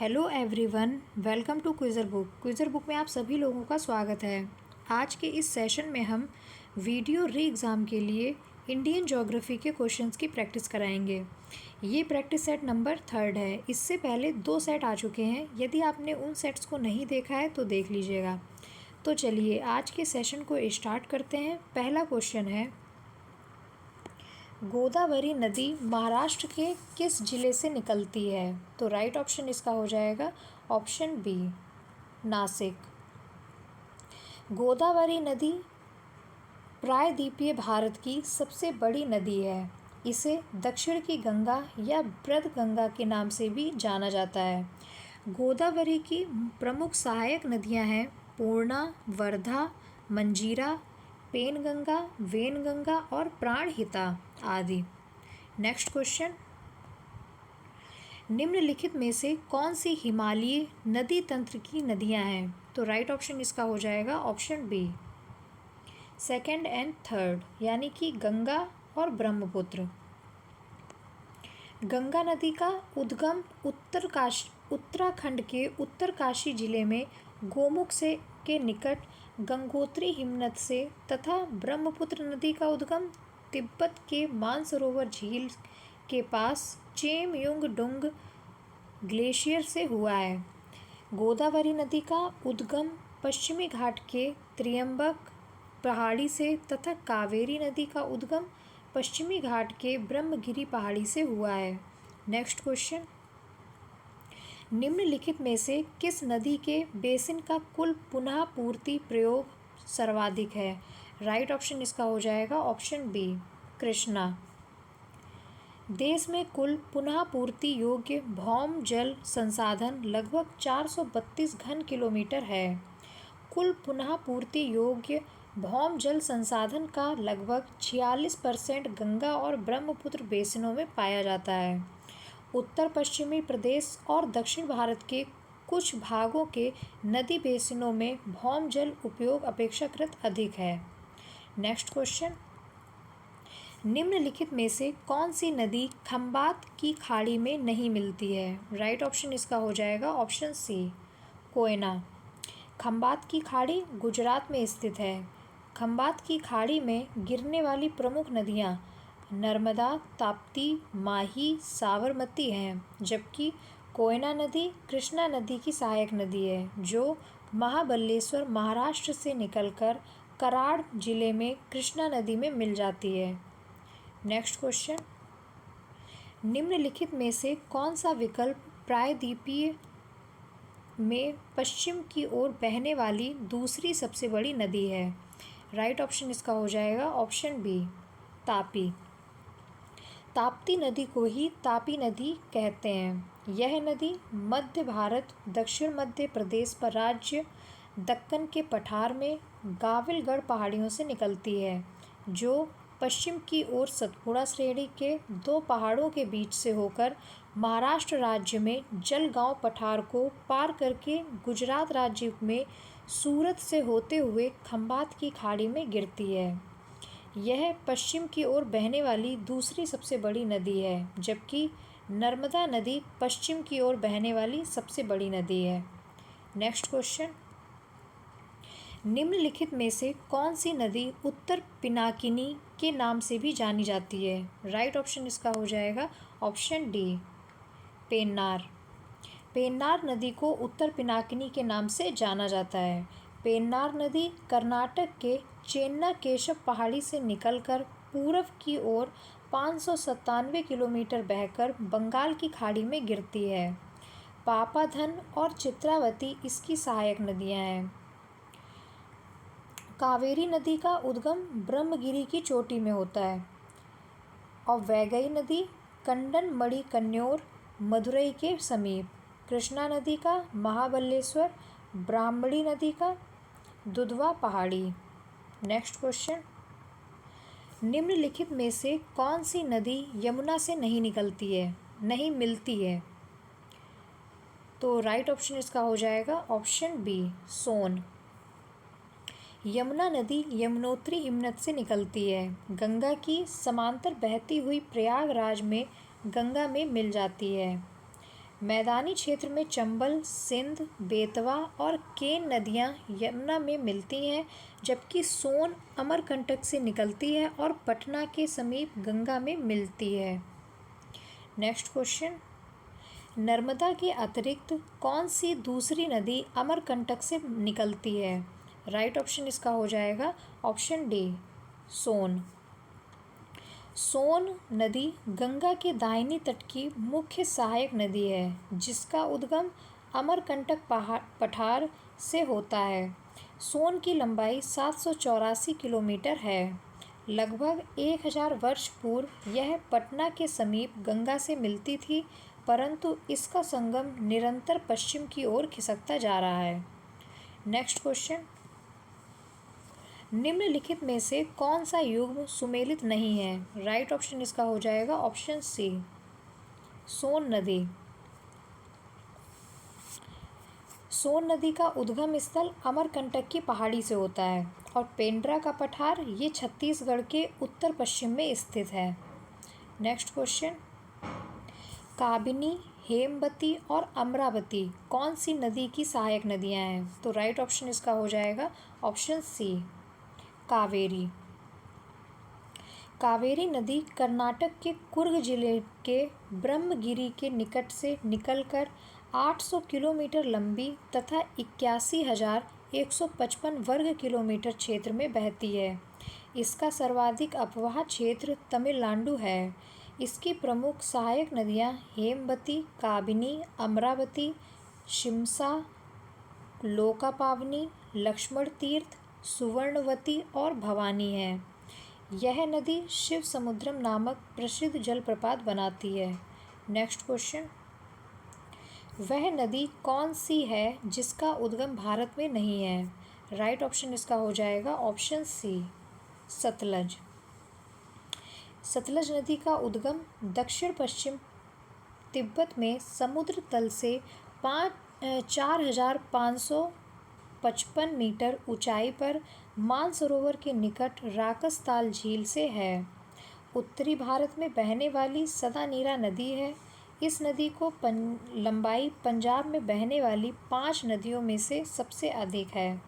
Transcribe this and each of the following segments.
Hello everyone, welcome to quizzer book. Quizzer book में आप सभी लोगों का स्वागत है। आज के इस सेशन में हम वीडियो री एग्ज़ाम के लिए इंडियन ज्योग्राफी के क्वेश्चंस की प्रैक्टिस कराएंगे। ये प्रैक्टिस सेट नंबर 3 है। इससे पहले 2 सेट आ चुके हैं। यदि आपने उन सेट्स को नहीं देखा है तो देख लीजिएगा। तो चलिए आज के सेशन को स्टार्ट करते हैं। पहला क्वेश्चन है, गोदावरी नदी महाराष्ट्र के किस जिले से निकलती है? तो राइट ऑप्शन इसका हो जाएगा ऑप्शन बी, नासिक। गोदावरी नदी प्रायद्वीपीय भारत की सबसे बड़ी नदी है। इसे दक्षिण की गंगा या ब्रज गंगा के नाम से भी जाना जाता है। गोदावरी की प्रमुख सहायक नदियां हैं पूर्णा, वर्धा, मंजीरा, पेनगंगा, वेनगंगा और प्राणहिता आदि। नेक्स्ट क्वेश्चन, निम्नलिखित में से कौन सी हिमालयी नदी तंत्र की नदियां हैं? तो राइट ऑप्शन इसका हो जाएगा option B, second and third, यानी कि गंगा और ब्रह्मपुत्र। गंगा नदी का उद्गम उत्तराखंड के उत्तरकाशी जिले में गोमुख से के निकट गंगोत्री हिमनद से तथा ब्रह्मपुत्र नदी का उद्गम तिब्बत के मानसरोवर झील के पास चेमयुंगडुंग ग्लेशियर से हुआ है। गोदावरी नदी का उद्गम पश्चिमी घाट के त्रियंबक पहाड़ी से तथा कावेरी नदी का उद्गम पश्चिमी घाट के ब्रह्मगिरी पहाड़ी से हुआ है। नेक्स्ट क्वेश्चन, निम्नलिखित में से किस नदी के बेसिन का कुल पुनः पूर्ति प्रयोग सर्वाधिक है? राइट ऑप्शन इसका हो जाएगा ऑप्शन बी, कृष्णा। देश में कुल पुनः पूर्ति योग्य भौम जल संसाधन लगभग 432 घन किलोमीटर है। कुल पुनः पूर्ति योग्य भौम जल संसाधन का लगभग 46% गंगा और ब्रह्मपुत्र बेसिनों में पाया जाता है। उत्तर पश्चिमी प्रदेश और दक्षिण भारत के कुछ भागों के नदी बेसिनों में भौम जल उपयोग अपेक्षाकृत अधिक है। नेक्स्ट क्वेश्चन, निम्नलिखित में से कौन सी नदी खंबात की खाड़ी में नहीं मिलती है? राइट ऑप्शन इसका हो जाएगा ऑप्शन सी, कोयना। खंबात की खाड़ी गुजरात में स्थित है। खंबात की खाड़ी में गिरने वाली प्रमुख नदियाँ नर्मदा, ताप्ती, माही, साबरमती हैं, जबकि कोयना नदी कृष्णा नदी की सहायक नदी है, जो महाबलेश्वर महाराष्ट्र से निकलकर कराड़ जिले में कृष्णा नदी में मिल जाती है। नेक्स्ट क्वेश्चन, निम्नलिखित में से कौन सा विकल्प प्रायद्वीपीय में पश्चिम की ओर बहने वाली दूसरी सबसे बड़ी नदी है? राइट ऑप्शन इसका हो जाएगा ऑप्शन बी, तापी। ताप्ती नदी को ही तापी नदी कहते हैं। यह नदी मध्य भारत, दक्षिण मध्य प्रदेश पर राज्य दक्कन के पठार में गाविलगढ़ पहाड़ियों से निकलती है, जो पश्चिम की ओर सतपुड़ा श्रेणी के 2 पहाड़ों के बीच से होकर महाराष्ट्र राज्य में जलगांव पठार को पार करके गुजरात राज्य में सूरत से होते हुए खंबात की खाड़ी में गिरती है। यह पश्चिम की ओर बहने वाली दूसरी सबसे बड़ी नदी है, जबकि नर्मदा नदी पश्चिम की ओर बहने वाली सबसे बड़ी नदी है। नेक्स्ट क्वेश्चन, निम्नलिखित में से कौन सी नदी उत्तर पिनाकिनी के नाम से भी जानी जाती है? राइट ऑप्शन इसका हो जाएगा ऑप्शन डी, पेन्नार। पेन्नार नदी को उत्तर पिनाकिनी के नाम से जाना जाता है। पेन्नार नदी कर्नाटक के चेन्नाकेशव पहाड़ी से निकलकर पूर्व की ओर 597 किलोमीटर बहकर बंगाल की खाड़ी में गिरती है। पापाधन और चित्रावती इसकी सहायक नदियां हैं। कावेरी नदी का उद्गम ब्रह्मगिरी की चोटी में होता है और वैगई नदी कंडनमणि कन्नौर मदुरई के समीप। कृष्णा नदी का महाबलेश्वर, ब्राह्मणी नदी का दुधवा पहाड़ी। नेक्स्ट क्वेश्चन, निम्नलिखित में से कौन सी नदी यमुना से नहीं मिलती है? तो राइट ऑप्शन इसका हो जाएगा ऑप्शन बी, सोन। यमुना नदी यमुनोत्री हिमनद से निकलती है। गंगा की समांतर बहती हुई प्रयागराज में गंगा में मिल जाती है। मैदानी क्षेत्र में चंबल, सिंध, बेतवा और केन नदियाँ यमुना में मिलती हैं, जबकि सोन अमरकंटक से निकलती है और पटना के समीप गंगा में मिलती है। नेक्स्ट क्वेश्चन, नर्मदा के अतिरिक्त कौन सी दूसरी नदी अमरकंटक से निकलती है? राइट ऑप्शन इसका हो जाएगा ऑप्शन डी, सोन। सोन नदी गंगा के दाहिनी तट की मुख्य सहायक नदी है, जिसका उद्गम अमरकंटक पठार से होता है। सोन की लंबाई 784 किलोमीटर है। लगभग 1000 वर्ष पूर्व यह पटना के समीप गंगा से मिलती थी, परंतु इसका संगम निरंतर पश्चिम की ओर खिसकता जा रहा है। नेक्स्ट क्वेश्चन, निम्नलिखित में से कौन सा युग्म सुमेलित नहीं है? राइट ऑप्शन इसका हो जाएगा ऑप्शन सी, सोन नदी। सोन नदी का उद्गम स्थल अमरकंटक की पहाड़ी से होता है और पेंड्रा का पठार ये छत्तीसगढ़ के उत्तर पश्चिम में स्थित है। नेक्स्ट क्वेश्चन, काबिनी, हेमवती और अमरावती कौन सी नदी की सहायक नदियां हैं? तो राइट ऑप्शन इसका हो जाएगा ऑप्शन सी, कावेरी। कावेरी नदी कर्नाटक के कुर्ग जिले के ब्रह्मगिरी के निकट से निकलकर 800 किलोमीटर लंबी तथा 81,155 वर्ग किलोमीटर क्षेत्र में बहती है। इसका सर्वाधिक अपवाह क्षेत्र तमिलनाडु है। इसकी प्रमुख सहायक नदियाँ हेमवती, काबिनी, अमरावती, शिमसा, लोकापावनी, लक्ष्मण तीर्थ, सुवर्णवती और भवानी है। यह नदी शिव समुद्रम नामक प्रसिद्ध जलप्रपात बनाती है। नेक्स्ट क्वेश्चन, वह नदी कौन सी है जिसका उद्गम भारत में नहीं है? राइट ऑप्शन इसका हो जाएगा ऑप्शन सी, सतलज। सतलज नदी का उद्गम दक्षिण पश्चिम तिब्बत में समुद्र तल से 4,555 मीटर ऊंचाई पर मानसरोवर के निकट राकसताल झील से है। उत्तरी भारत में बहने वाली सदानीरा नदी है। इस नदी को लंबाई पंजाब में बहने वाली 5 नदियों में से सबसे अधिक है।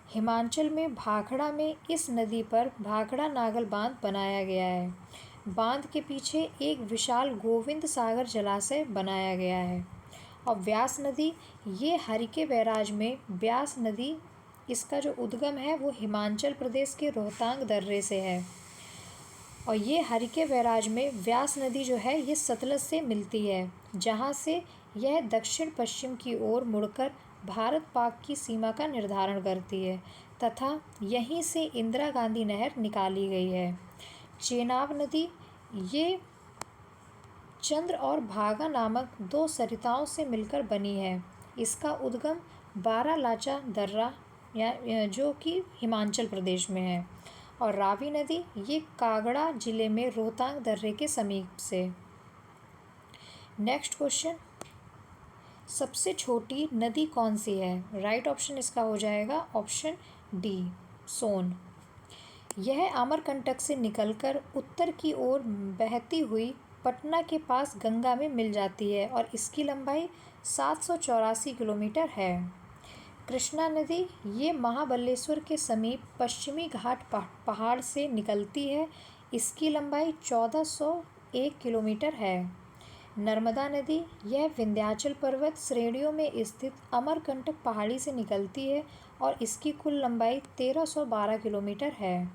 हिमाचल में भाखड़ा में इस नदी पर भाखड़ा नागल बांध बनाया गया है। बांध के पीछे एक विशाल गोविंद सागर जलाशय बनाया गया है। और व्यास नदी, ये हरिके बैराज में व्यास नदी, इसका जो उद्गम है वो हिमाचल प्रदेश के रोहतांग दर्रे से है। और ये हरिके बैराज में व्यास नदी जो है ये सतलज से मिलती है, जहाँ से यह दक्षिण पश्चिम की ओर मुड़कर भारत पाक की सीमा का निर्धारण करती है तथा यहीं से इंदिरा गांधी नहर निकाली गई है। चेनाब नदी, ये चंद्र और भागा नामक 2 सरिताओं से मिलकर बनी है। इसका उद्गम बारालाचा दर्रा जो कि हिमाचल प्रदेश में है। और रावी नदी, ये कागड़ा जिले में रोहतांग दर्रे के समीप से। नेक्स्ट क्वेश्चन, सबसे छोटी नदी कौन सी है? राइट ऑप्शन इसका हो जाएगा ऑप्शन डी, सोन। यह अमरकंटक से निकलकर उत्तर की ओर बहती हुई पटना के पास गंगा में मिल जाती है और इसकी लंबाई 784 किलोमीटर है। कृष्णा नदी, ये महाबलेश्वर के समीप पश्चिमी घाट पहाड़ से निकलती है। इसकी लंबाई 1401 किलोमीटर है। नर्मदा नदी, यह विंध्याचल पर्वत श्रेणियों में स्थित अमरकंटक पहाड़ी से निकलती है और इसकी कुल लंबाई 1312 किलोमीटर है।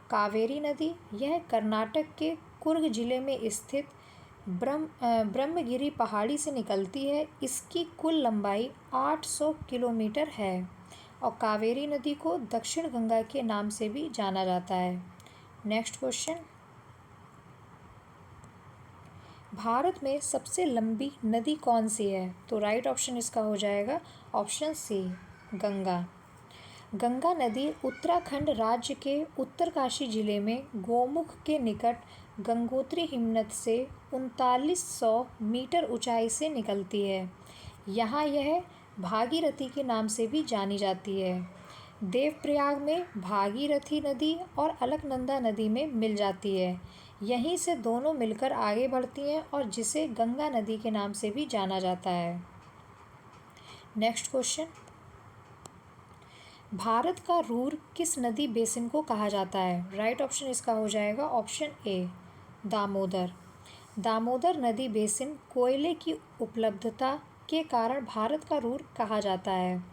कावेरी नदी, यह कर्नाटक के कुर्ग जिले में स्थित ब्रह्मगिरी पहाड़ी से निकलती है। इसकी कुल लंबाई 800 किलोमीटर है और कावेरी नदी को दक्षिण गंगा के नाम से भी जाना जाता है। नेक्स्ट क्वेश्चन, भारत में सबसे लंबी नदी कौन सी है? तो राइट ऑप्शन इसका हो जाएगा ऑप्शन सी, गंगा। गंगा नदी उत्तराखंड राज्य के उत्तरकाशी जिले में गोमुख के निकट गंगोत्री हिमनद से 3900 मीटर ऊंचाई से निकलती है। यहाँ यह भागीरथी के नाम से भी जानी जाती है। देवप्रयाग में भागीरथी नदी और अलकनंदा नदी में मिल जाती है। यहीं से दोनों मिलकर आगे बढ़ती हैं और जिसे गंगा नदी के नाम से भी जाना जाता है। नेक्स्ट क्वेश्चन, भारत का रूर किस नदी बेसिन को कहा जाता है? राइट ऑप्शन इसका हो जाएगा ऑप्शन ए, दामोदर। दामोदर नदी बेसिन कोयले की उपलब्धता के कारण भारत का रूर कहा जाता है।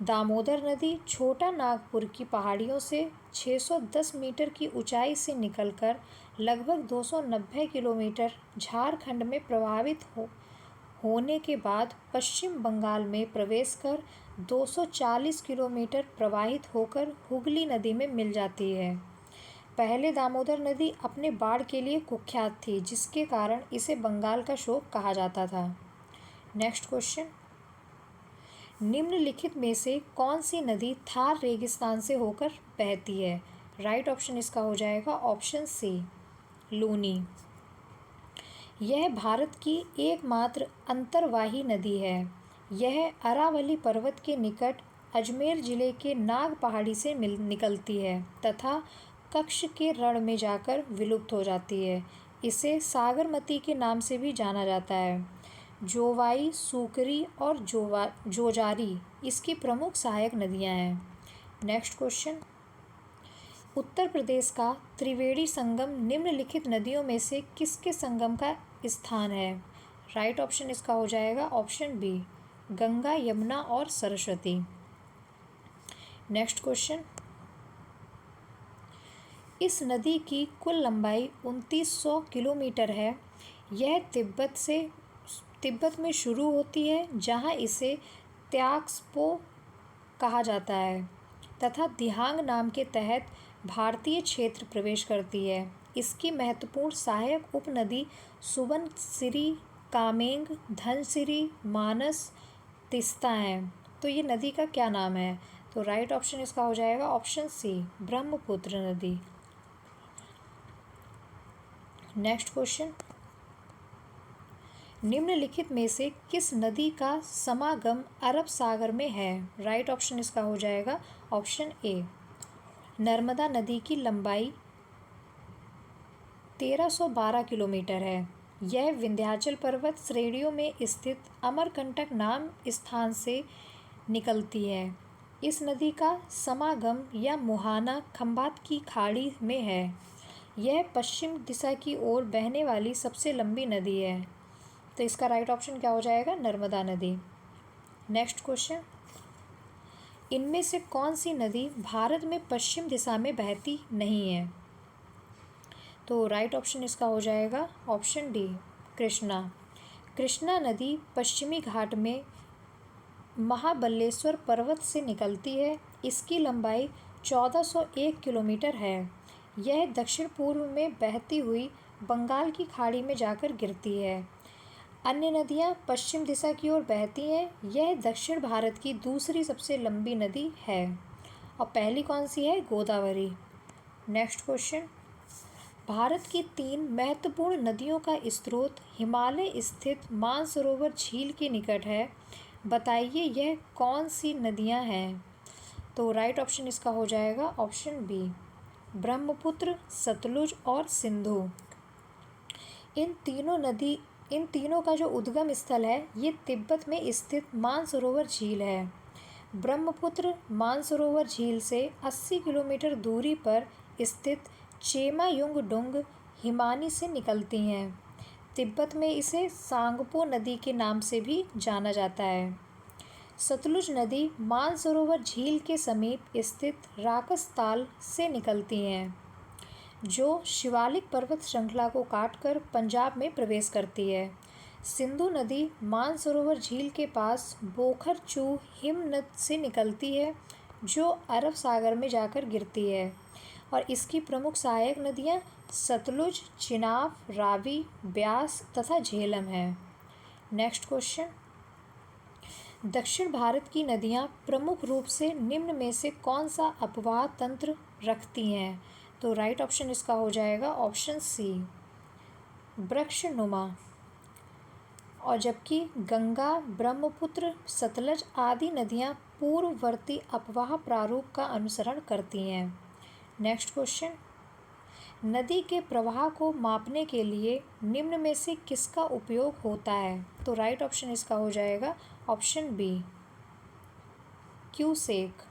दामोदर नदी छोटा नागपुर की पहाड़ियों से 610 मीटर की ऊंचाई से निकलकर लगभग 290 किलोमीटर झारखंड में प्रवाहित होने के बाद पश्चिम बंगाल में प्रवेश कर 240 किलोमीटर प्रवाहित होकर हुगली नदी में मिल जाती है। पहले दामोदर नदी अपने बाढ़ के लिए कुख्यात थी, जिसके कारण इसे बंगाल का शोक कहा जाता था। नेक्स्ट क्वेश्चन, निम्नलिखित में से कौन सी नदी थार रेगिस्तान से होकर बहती है? राइट ऑप्शन इसका हो जाएगा ऑप्शन सी, लूनी। यह भारत की एकमात्र अंतर्वाही नदी है। यह अरावली पर्वत के निकट अजमेर जिले के नाग पहाड़ी से निकलती है तथा कच्छ के रण में जाकर विलुप्त हो जाती है। इसे सागरमती के नाम से भी जाना जाता है। जोवाई, सूकरी और जोजारी इसकी प्रमुख सहायक नदियां हैं। नेक्स्ट क्वेश्चन, उत्तर प्रदेश का त्रिवेणी संगम निम्नलिखित नदियों में से किसके संगम का स्थान है? राइट ऑप्शन इसका हो जाएगा ऑप्शन बी, गंगा, यमुना और सरस्वती। नेक्स्ट क्वेश्चन, इस नदी की कुल लंबाई 2900 किलोमीटर है। यह तिब्बत में शुरू होती है, जहां इसे त्याग्सपो कहा जाता है तथा दिहांग नाम के तहत भारतीय क्षेत्र प्रवेश करती है। इसकी महत्वपूर्ण सहायक उपनदी सुबनसिरी, कामेंग, धनसिरी, मानस, तिस्ता हैं। तो ये नदी का क्या नाम है? तो राइट ऑप्शन इसका हो जाएगा ऑप्शन सी, ब्रह्मपुत्र नदी। नेक्स्ट क्वेश्चन, निम्नलिखित में से किस नदी का समागम अरब सागर में है? राइट ऑप्शन इसका हो जाएगा ऑप्शन ए, नर्मदा नदी की लंबाई 1312 किलोमीटर है। यह विंध्याचल पर्वत श्रेणियों में स्थित अमरकंटक नाम स्थान से निकलती है। इस नदी का समागम या मुहाना खंभात की खाड़ी में है। यह पश्चिम दिशा की ओर बहने वाली सबसे लंबी नदी है। तो इसका राइट ऑप्शन क्या हो जाएगा? नर्मदा नदी। नेक्स्ट क्वेश्चन, इनमें से कौन सी नदी भारत में पश्चिम दिशा में बहती नहीं है? तो राइट ऑप्शन इसका हो जाएगा ऑप्शन डी, कृष्णा। कृष्णा नदी पश्चिमी घाट में महाबलेश्वर पर्वत से निकलती है। इसकी लंबाई 1401 किलोमीटर है। यह दक्षिण पूर्व में बहती हुई बंगाल की खाड़ी में जाकर गिरती है। अन्य नदियां पश्चिम दिशा की ओर बहती हैं। यह दक्षिण भारत की दूसरी सबसे लंबी नदी है। और पहली कौन सी है? गोदावरी। नेक्स्ट क्वेश्चन, भारत की 3 महत्वपूर्ण नदियों का स्रोत हिमालय स्थित मानसरोवर झील के निकट है। बताइए यह कौन सी नदियां हैं? तो राइट ऑप्शन इसका हो जाएगा ऑप्शन बी, ब्रह्मपुत्र, सतलुज और सिंधु। इन तीनों का जो उद्गम स्थल है ये तिब्बत में स्थित मानसरोवर झील है। ब्रह्मपुत्र मानसरोवर झील से 80 किलोमीटर दूरी पर स्थित चेमायुंगडुंग हिमानी से निकलती हैं। तिब्बत में इसे सांगपो नदी के नाम से भी जाना जाता है। सतलुज नदी मानसरोवर झील के समीप स्थित राकसताल से निकलती हैं, जो शिवालिक पर्वत श्रृंखला को काटकर पंजाब में प्रवेश करती है। सिंधु नदी मानसरोवर झील के पास बोखरचू हिमनद से निकलती है, जो अरब सागर में जाकर गिरती है। और इसकी प्रमुख सहायक नदियाँ सतलुज, चिनाब, रावी, ब्यास तथा झेलम हैं। नेक्स्ट क्वेश्चन, दक्षिण भारत की नदियाँ प्रमुख रूप से निम्न में से कौन सा अपवाह तंत्र रखती हैं? तो राइट ऑप्शन इसका हो जाएगा ऑप्शन सी, वृक्षनुमा। और जबकि गंगा, ब्रह्मपुत्र, सतलज आदि नदियाँ पूर्ववर्ती अपवाह प्रारूप का अनुसरण करती हैं। नेक्स्ट क्वेश्चन, नदी के प्रवाह को मापने के लिए निम्न में से किसका उपयोग होता है? तो राइट ऑप्शन इसका हो जाएगा ऑप्शन बी, क्यूसेक।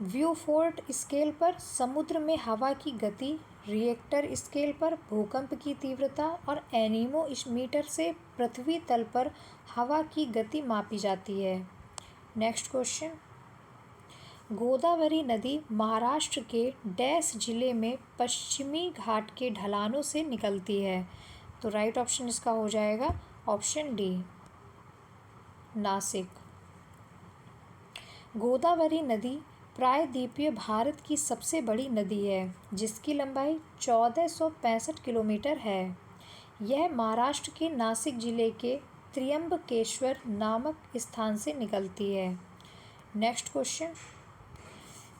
व्यूफोर्ट स्केल पर समुद्र में हवा की गति, रिएक्टर स्केल पर भूकंप की तीव्रता और एनीमोमीटर से पृथ्वी तल पर हवा की गति मापी जाती है। नेक्स्ट क्वेश्चन, गोदावरी नदी महाराष्ट्र के डैश जिले में पश्चिमी घाट के ढलानों से निकलती है? तो राइट ऑप्शन इसका हो जाएगा ऑप्शन डी, नासिक। गोदावरी नदी प्रायद्वीपीय भारत की सबसे बड़ी नदी है जिसकी लंबाई 1465 किलोमीटर है। यह महाराष्ट्र के नासिक जिले के त्र्यंबकेश्वर नामक स्थान से निकलती है। नेक्स्ट क्वेश्चन,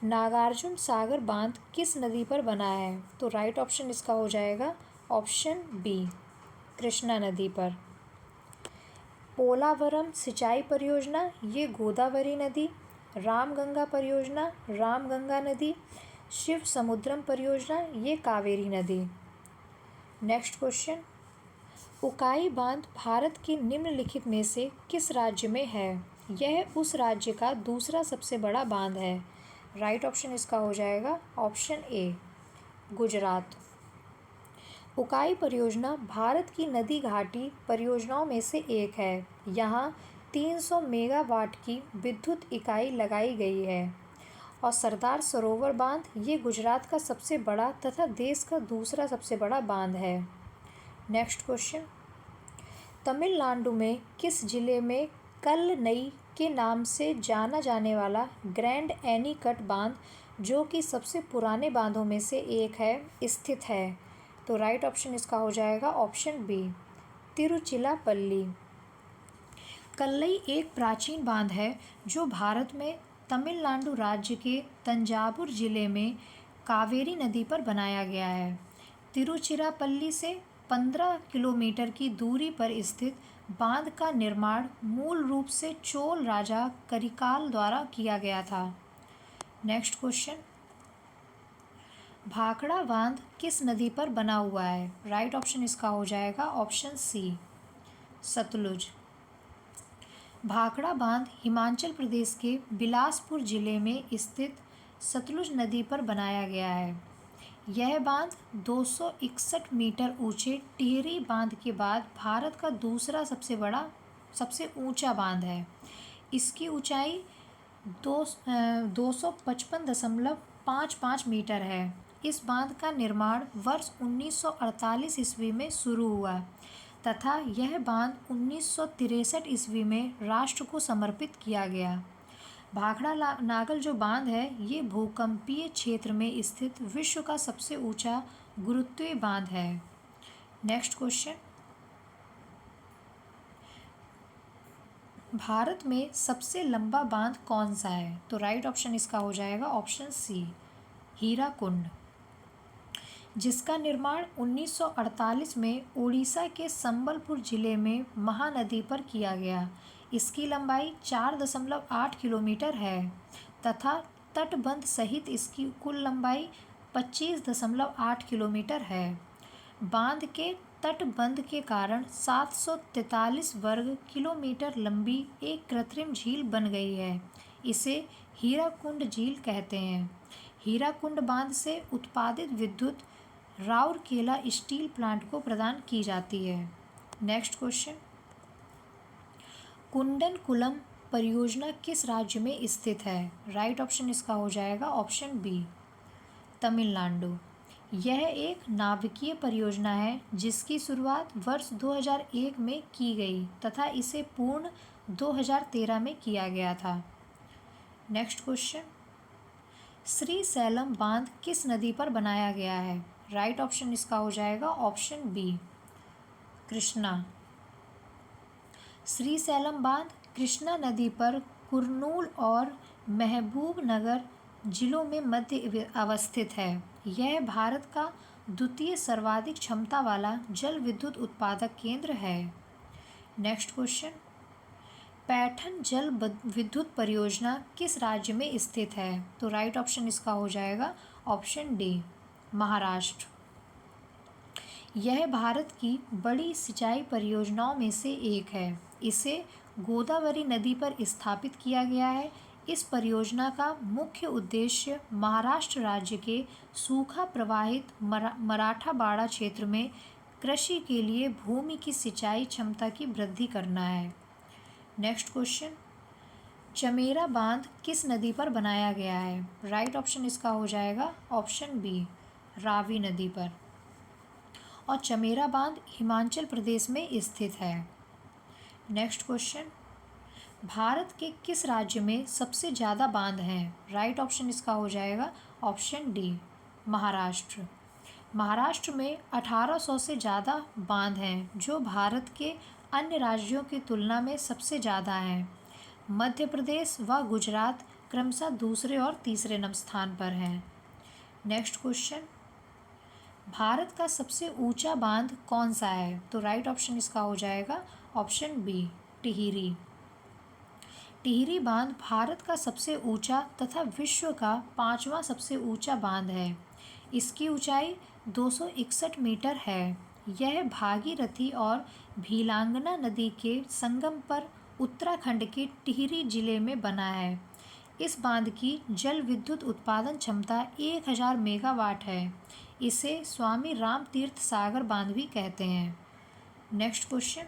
नागार्जुन सागर बांध किस नदी पर बना है? तो राइट ऑप्शन इसका हो जाएगा ऑप्शन बी, कृष्णा नदी पर। पोलावरम सिंचाई परियोजना ये गोदावरी नदी, रामगंगा परियोजना रामगंगा नदी, शिव समुद्रम परियोजना ये कावेरी नदी। नेक्स्ट क्वेश्चन, उकाई बांध भारत के निम्नलिखित में से किस राज्य में है? यह उस राज्य का दूसरा सबसे बड़ा बांध है। राइट ऑप्शन इसका हो जाएगा ऑप्शन ए, गुजरात। उकाई परियोजना भारत की नदी घाटी परियोजनाओं में से एक है। यहाँ 300 मेगावाट की विद्युत इकाई लगाई गई है। और सरदार सरोवर बांध ये गुजरात का सबसे बड़ा तथा देश का दूसरा सबसे बड़ा बांध है। नेक्स्ट क्वेश्चन, तमिलनाडु में किस जिले में कल्लनई के नाम से जाना जाने वाला ग्रैंड एनीकट बांध, जो कि सबसे पुराने बांधों में से एक है, स्थित है? तो राइट ऑप्शन इसका हो जाएगा ऑप्शन बी, तिरुचिरापल्ली। कल्लई एक प्राचीन बांध है जो भारत में तमिलनाडु राज्य के तंजावुर जिले में कावेरी नदी पर बनाया गया है। तिरुचिरापल्ली से 15 किलोमीटर की दूरी पर स्थित बांध का निर्माण मूल रूप से चोल राजा करिकाल द्वारा किया गया था। नेक्स्ट क्वेश्चन, भाखड़ा बांध किस नदी पर बना हुआ है? राइट ऑप्शन इसका हो जाएगा ऑप्शन सी, सतलुज। भाखड़ा बांध हिमाचल प्रदेश के बिलासपुर जिले में स्थित सतलुज नदी पर बनाया गया है। यह बांध 261 मीटर ऊंचे टिहरी बांध के बाद भारत का दूसरा सबसे ऊंचा बांध है। इसकी ऊंचाई 255.55 मीटर है। इस बांध का निर्माण वर्ष 1948 ईस्वी में शुरू हुआ तथा यह बांध 1963 ईस्वी में राष्ट्र को समर्पित किया गया। भाखड़ा नागल जो बांध है ये भूकंपीय क्षेत्र में स्थित विश्व का सबसे ऊंचा गुरुत्वीय बांध है। नेक्स्ट क्वेश्चन, भारत में सबसे लंबा बांध कौन सा है? तो राइट ऑप्शन इसका हो जाएगा ऑप्शन सी, हीराकुंड, जिसका निर्माण 1948 में उड़ीसा के संबलपुर जिले में महानदी पर किया गया। इसकी लंबाई 4.8 किलोमीटर है तथा तटबंध सहित इसकी कुल लंबाई 25.8 किलोमीटर है। बांध के तटबंध के कारण 743 वर्ग किलोमीटर लंबी एक कृत्रिम झील बन गई है। इसे हीराकुंड झील कहते हैं। हीराकुंड बांध से उत्पादित विद्युत राउरकेला स्टील प्लांट को प्रदान की जाती है। नेक्स्ट क्वेश्चन, कुंडनकुलम परियोजना किस राज्य में स्थित है? राइट ऑप्शन इसका हो जाएगा ऑप्शन बी, तमिलनाडु। यह एक नाभिकीय परियोजना है जिसकी शुरुआत वर्ष 2001 में की गई तथा इसे पूर्ण 2013 में किया गया था। नेक्स्ट क्वेश्चन, श्रीशैलम बांध किस नदी पर बनाया गया है? राइट ऑप्शन इसका हो जाएगा ऑप्शन बी, कृष्णा। श्रीशैलम बांध कृष्णा नदी पर कुर्नूल और महबूबनगर जिलों में मध्य अवस्थित है। यह भारत का द्वितीय सर्वाधिक क्षमता वाला जल विद्युत उत्पादक केंद्र है। नेक्स्ट क्वेश्चन, पैठन जल विद्युत परियोजना किस राज्य में स्थित है? तो राइट ऑप्शन इसका हो जाएगा ऑप्शन डी, महाराष्ट्र। यह भारत की बड़ी सिंचाई परियोजनाओं में से एक है। इसे गोदावरी नदी पर स्थापित किया गया है। इस परियोजना का मुख्य उद्देश्य महाराष्ट्र राज्य के सूखा प्रभावित मराठावाड़ा क्षेत्र में कृषि के लिए भूमि की सिंचाई क्षमता की वृद्धि करना है। नेक्स्ट क्वेश्चन, चमेरा बांध किस नदी पर बनाया गया है? राइट ऑप्शन इसका हो जाएगा ऑप्शन बी, रावी नदी पर। और चमेरा बांध हिमाचल प्रदेश में स्थित है। नेक्स्ट क्वेश्चन, भारत के किस राज्य में सबसे ज़्यादा बांध हैं? राइट ऑप्शन इसका हो जाएगा ऑप्शन डी, महाराष्ट्र। महाराष्ट्र में 1800 से ज़्यादा बांध हैं, जो भारत के अन्य राज्यों की तुलना में सबसे ज़्यादा हैं। मध्य प्रदेश व गुजरात क्रमशः दूसरे और तीसरे स्थान पर हैं। नेक्स्ट क्वेश्चन, भारत का सबसे ऊंचा बांध कौन सा है? तो राइट ऑप्शन इसका हो जाएगा ऑप्शन बी, टिहरी। टिहरी बांध भारत का सबसे ऊंचा तथा विश्व का 5वां सबसे ऊंचा बांध है। इसकी ऊंचाई 261 मीटर है। यह भागीरथी और भीलांगना नदी के संगम पर उत्तराखंड के टिहरी जिले में बना है। इस बांध की जल विद्युत उत्पादन क्षमता 1000 मेगावाट है। इसे स्वामी राम तीर्थ सागर बांध भी कहते हैं। नेक्स्ट क्वेश्चन,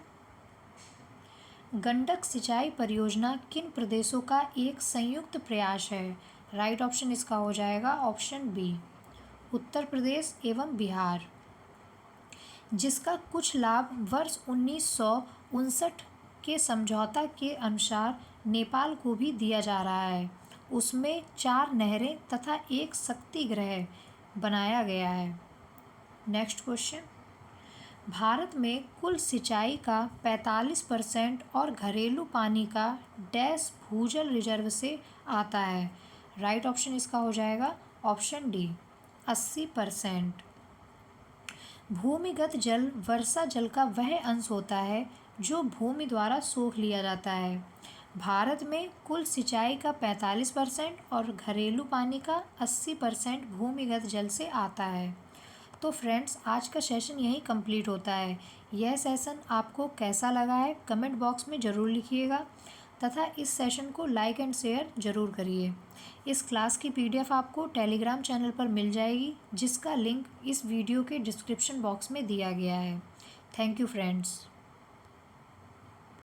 गंडक सिंचाई परियोजना किन प्रदेशों का एक संयुक्त प्रयास है? राइट ऑप्शन इसका हो जाएगा ऑप्शन बी, उत्तर प्रदेश एवं बिहार। जिसका कुछ लाभ वर्ष 1959 के समझौता के अनुसार नेपाल को भी दिया जा रहा है। उसमें 4 नहरें तथा एक शक्ति गृह बनाया गया है। नेक्स्ट क्वेश्चन, भारत में कुल सिंचाई का 45% और घरेलू पानी का डैश भूजल रिजर्व से आता है। राइट ऑप्शन इसका हो जाएगा ऑप्शन डी, 80%। भूमिगत जल वर्षा जल का वह अंश होता है जो भूमि द्वारा सोख लिया जाता है। भारत में कुल सिंचाई का 45% और घरेलू पानी का 80% भूमिगत जल से आता है। तो फ्रेंड्स, आज का सेशन यहीं कंप्लीट होता है। यह सेशन आपको कैसा लगा है कमेंट बॉक्स में ज़रूर लिखिएगा तथा इस सेशन को लाइक एंड शेयर ज़रूर करिए। इस क्लास की PDF आपको टेलीग्राम चैनल पर मिल जाएगी, जिसका लिंक इस वीडियो के डिस्क्रिप्शन बॉक्स में दिया गया है। Thank you friends.